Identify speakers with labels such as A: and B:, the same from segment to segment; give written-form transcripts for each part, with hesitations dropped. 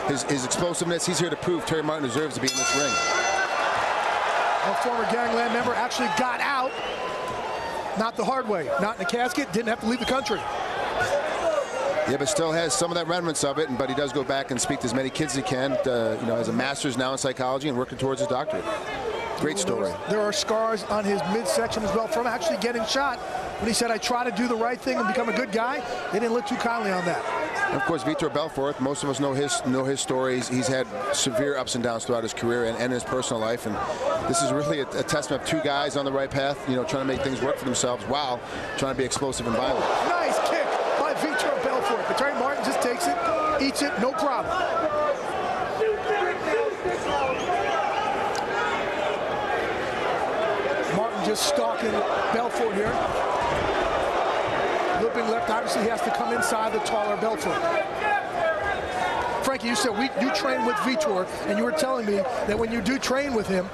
A: his explosiveness. He's here to prove Teri Martin deserves to be in this ring.
B: A former gangland member actually got out, not the hard way, not in a casket, didn't have to leave the country.
A: Yeah, but still has some of that remnants of it, but he does go back and speak to as many kids as he can, you know, as a master's now in psychology and working towards his doctorate. Great story.
B: There are scars on his midsection as well from actually getting shot. When he said, I try to do the right thing and become a good guy, they didn't look too kindly on that.
A: And of course, Vitor Belfort, most of us know his stories. He's had severe ups and downs throughout his career and his personal life. And this is really a testament of two guys on the right path, you know, trying to make things work for themselves while trying to be explosive and violent.
B: Nice kick by Vitor Belfort. But Teri Martin just takes it, eats it, no problem. Martin just stalking Belfort here. Looping left, obviously he has to come inside the taller Belfort. Frankie, you said you train with Vitor, and you were telling me that when you do train with him,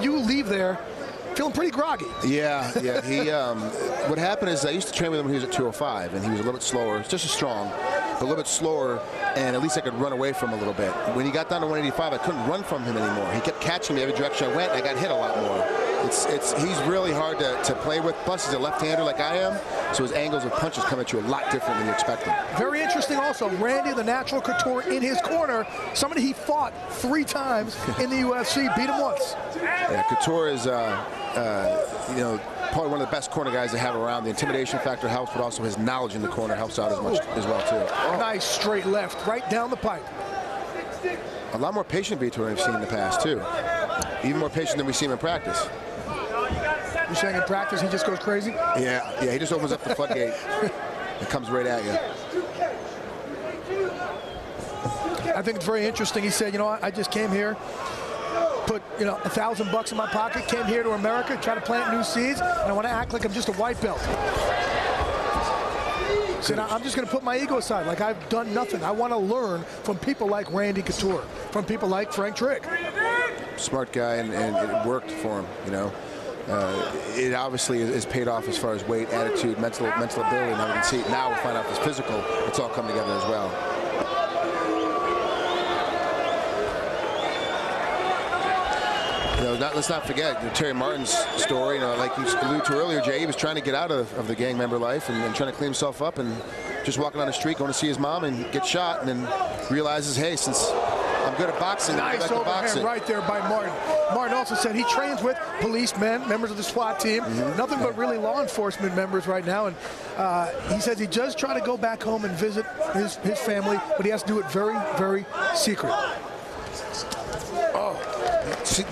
B: you leave there feeling pretty groggy.
A: Yeah. He, what happened is I used to train with him when he was at 205, and he was a little bit slower, just as strong, but a little bit slower, and at least I could run away from him a little bit. When he got down to 185, I couldn't run from him anymore. He kept catching me every direction I went, and I got hit a lot more. He's really hard to play with. Plus, he's a left-hander like I am, so his angles of punches come at you a lot different than you expect them.
B: Very interesting also, Randy, the natural couture, in his corner. Somebody he fought 3 times in the UFC, beat him once.
A: Yeah, Couture is, you know, probably one of the best corner guys they have around. The intimidation factor helps, but also his knowledge in the corner helps out as well, too.
B: Oh. Nice straight left, right down the pipe.
A: A lot more patient Vitor I've seen in the past, too. Even more patient than we see him in practice.
B: You're saying in practice he just goes crazy?
A: Yeah, he just opens up the floodgate. It comes right at you.
B: I think it's very interesting. He said, you know, I just came here, put, you know, $1,000 in my pocket, came here to America, try to plant new seeds, and I want to act like I'm just a white belt. He said, I'm just going to put my ego aside, like I've done nothing. I want to learn from people like Randy Couture, from people like Frank Trigg.
A: Smart guy, and it worked for him, you know. It obviously is paid off as far as weight, attitude, mental ability, and I can see it now. We'll find out if it's physical. It's all come together as well. You know, let's not forget Teri Martin's story. You know, like you alluded to earlier, Jay, he was trying to get out of the gang member life and trying to clean himself up, and just walking down the street, going to see his mom, and get shot, and then realizes, hey, since I'm good at boxing,
B: nice overhand right there by Martin. Martin also said he trains with policemen, members of the SWAT team, nothing but really law enforcement members right now. And he says he does try to go back home and visit his family, but he has to do it very, very secret.
A: Oh, see,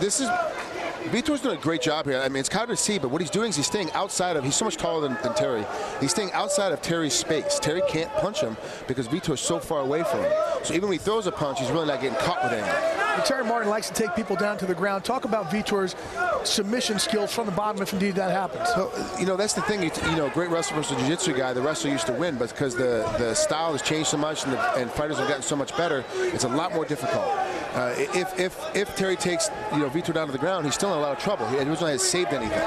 A: Vitor's doing a great job here. I mean, it's hard to see, but what he's doing is he's staying outside of, he's so much taller than Teri. He's staying outside of Teri's space. Teri can't punch him because Vitor's so far away from him. So even when he throws a punch, he's really not getting caught with anything.
B: And Teri Martin likes to take people down to the ground. Talk about Vitor's submission skills from the bottom if indeed that happens.
A: So, you know, that's the thing. You know, great wrestler versus jiu-jitsu guy, the wrestler used to win, but because the style has changed so much and fighters have gotten so much better, it's a lot more difficult. If Teri takes, you know, Vitor down to the ground, he's still in a lot of trouble. He originally has saved anything.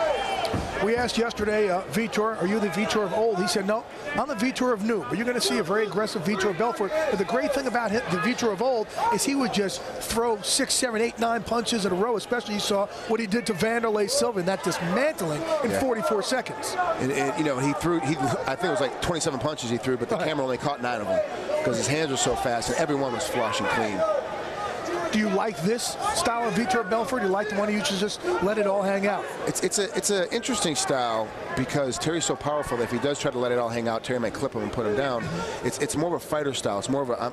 B: We asked yesterday, Vitor, are you the Vitor of old? He said, no, I'm the Vitor of new. But you're going to see a very aggressive Vitor Belfort. But the great thing about him, the Vitor of old, is he would just throw 6, 7, 8, 9 punches in a row. Especially you saw what he did to Vanderlei Silva in that dismantling in 44 seconds.
A: And you know, I think it was like 27 punches he threw, but the camera only caught 9 of them because his hands were so fast and everyone was flush and clean.
B: Do you like this style of Vitor Belfort? Do you like the one you should just let it all hang out?
A: It's an interesting style because Teri's so powerful that if he does try to let it all hang out, Teri might clip him and put him down. It's more of a fighter style. It's more of a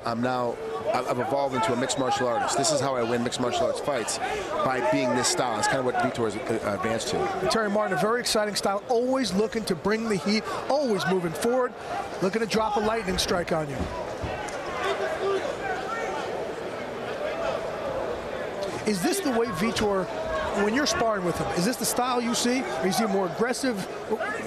A: I've evolved into a mixed martial artist. This is how I win mixed martial arts fights, by being this style. It's kind of what Vitor has advanced to.
B: Teri Martin, a very exciting style, always looking to bring the heat, always moving forward, looking to drop a lightning strike on you. Is this the way Vitor, when you're sparring with him, is this the style you see? Or is he more aggressive?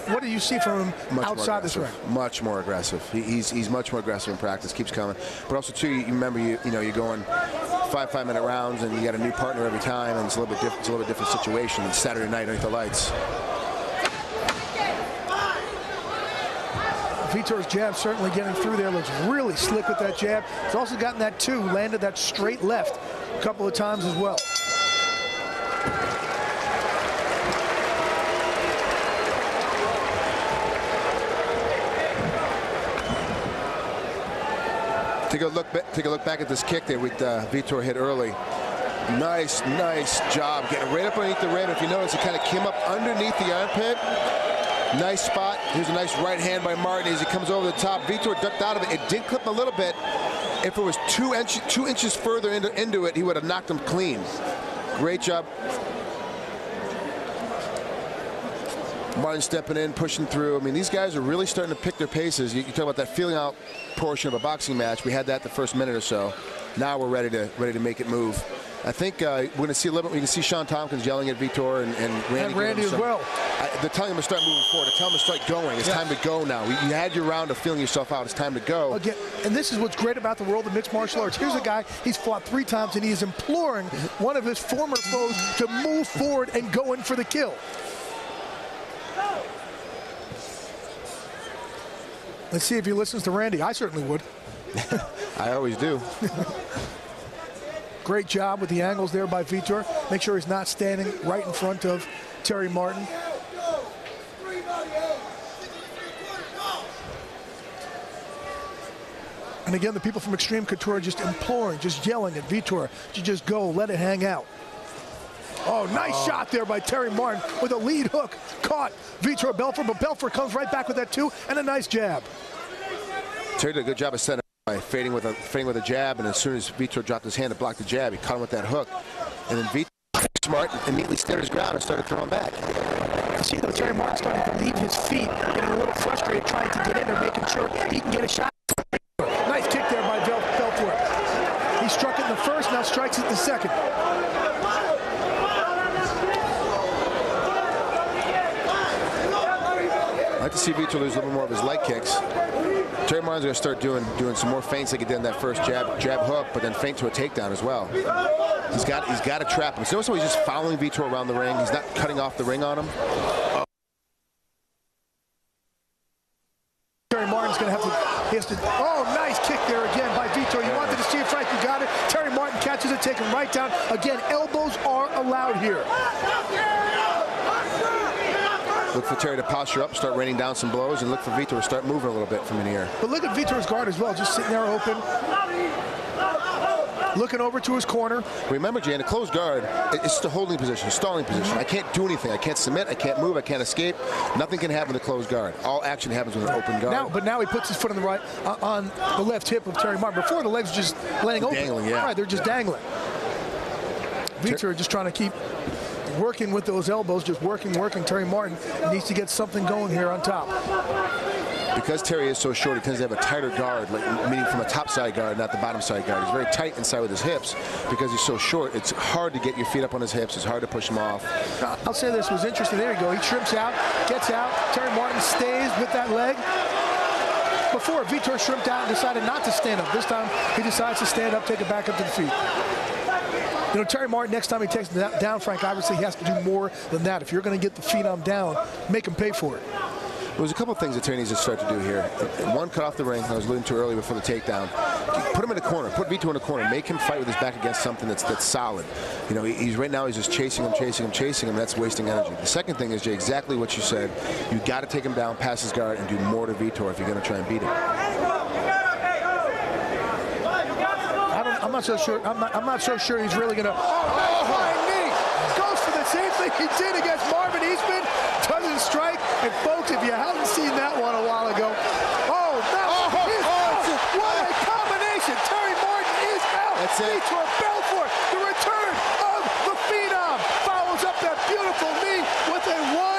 B: What do you see from him outside this ring?
A: Much more aggressive. He's much more aggressive in practice. Keeps coming. But also too, you remember you know you're going 5-minute rounds and you got a new partner every time, and it's a little bit different. It's a little bit different situation than Saturday night underneath the lights.
B: Vitor's jab certainly getting through there. Looks really slick with that jab. He's also gotten that two, landed that straight left a couple of times as well.
A: Take a look back at this kick that Vitor hit early. Nice job getting right up underneath the rim. If you notice, it kind of came up underneath the armpit. Nice spot. Here's a nice right hand by Martin as he comes over the top. Vitor ducked out of it. It did clip a little bit. If it was 2 inches further into it, he would have knocked him clean. Great job. Martin stepping in, pushing through. I mean, these guys are really starting to pick their paces. You talk about that feeling out portion of a boxing match. We had that the first minute or so. Now we're ready to make it move. I think we're going to see a little bit. You can see Sean Tompkins yelling at Vitor and
B: Randy as well.
A: They're telling him to start moving forward. They're telling him to start going. It's time to go now. You had your round of feeling yourself out. It's time to go.
B: Again, and this is what's great about the world of mixed martial arts. Here's a guy, he's fought 3 times, and he is imploring one of his former foes to move forward and go in for the kill. Let's see if he listens to Randy. I certainly would.
A: I always do.
B: Great job with the angles there by Vitor. Make sure he's not standing right in front of Teri Martin. And again, the people from Extreme Couture just imploring, just yelling at Vitor to just go, let it hang out. Oh, nice shot there by Teri Martin with a lead hook. Caught Vitor Belfort, but Belfort comes right back with that two and a nice jab.
A: Teri did a good job of setting up by fading with a jab, and as soon as Vitor dropped his hand to block the jab, he caught him with that hook. And then Vitor, smart, immediately steered his ground and started throwing back.
B: You see, though, Teri Martin starting to leave his feet, getting a little frustrated, trying to get in there, making sure he can get a shot. Nice kick there by Belfort. He struck it in the first, now strikes it in the second.
A: I like to see Vitor lose a little more of his leg kicks. Teri Martin's going to start doing some more feints like he did in that first jab hook, but then feint to a takedown as well. He's got to trap him. So he's just following Vitor around the ring. He's not cutting off the ring on him.
B: Teri Martin's going to have to, oh, nice kick there again by Vitor. You wanted to see if Frank got it. Teri Martin catches it, taking right down. Again, elbows are allowed here.
A: Look for Teri to posture up, start raining down some blows, and look for Vitor to start moving a little bit from in here.
B: But look at Vitor's guard as well, just sitting there open. Looking over to his corner.
A: Remember, Jay, in a closed guard, it's just a holding position, a stalling position. I can't do anything. I can't submit. I can't move. I can't escape. Nothing can happen in a closed guard. All action happens with an open guard.
B: But now he puts his foot on the left hip of Teri Martin. Before, the legs were just laying open.
A: Dangling, yeah.
B: Right, they're just dangling. Vitor just trying to keep working with those elbows, just working. Teri Martin needs to get something going here on top.
A: Because Teri is so short, he tends to have a tighter guard, meaning from a top side guard, not the bottom side guard. He's very tight inside with his hips. Because he's so short, it's hard to get your feet up on his hips. It's hard to push him off.
B: I'll say this was interesting. There you go. He shrimps out, gets out. Teri Martin stays with that leg. Before, Vitor shrimped out and decided not to stand up. This time, he decides to stand up, take it back up to the feet. You know, Teri Martin, next time he takes him down, Frank, obviously he has to do more than that. If you're going to get the phenom down, make him pay for it.
A: There's a couple of things that Teri needs to start to do here. One, cut off the ring. I was alluding to earlier before the takedown. Put him in a corner. Put Vitor in a corner. Make him fight with his back against something that's solid. You know, he's right now he's just chasing him. That's wasting energy. The second thing is, Jay, exactly what you said. You got to take him down past his guard and do more to Vitor if you're going to try and beat him.
B: I'm not so sure. I'm not so sure he's really going to. Oh, flying knee! Goes for the same thing he did against Marvin Eastman. Doesn't strike. And folks, if you haven't seen that one a while ago, what a combination! Teri Martin is out.
A: That's it.
B: Vitor Belfort, the return of the phenom, follows up that beautiful knee with a one.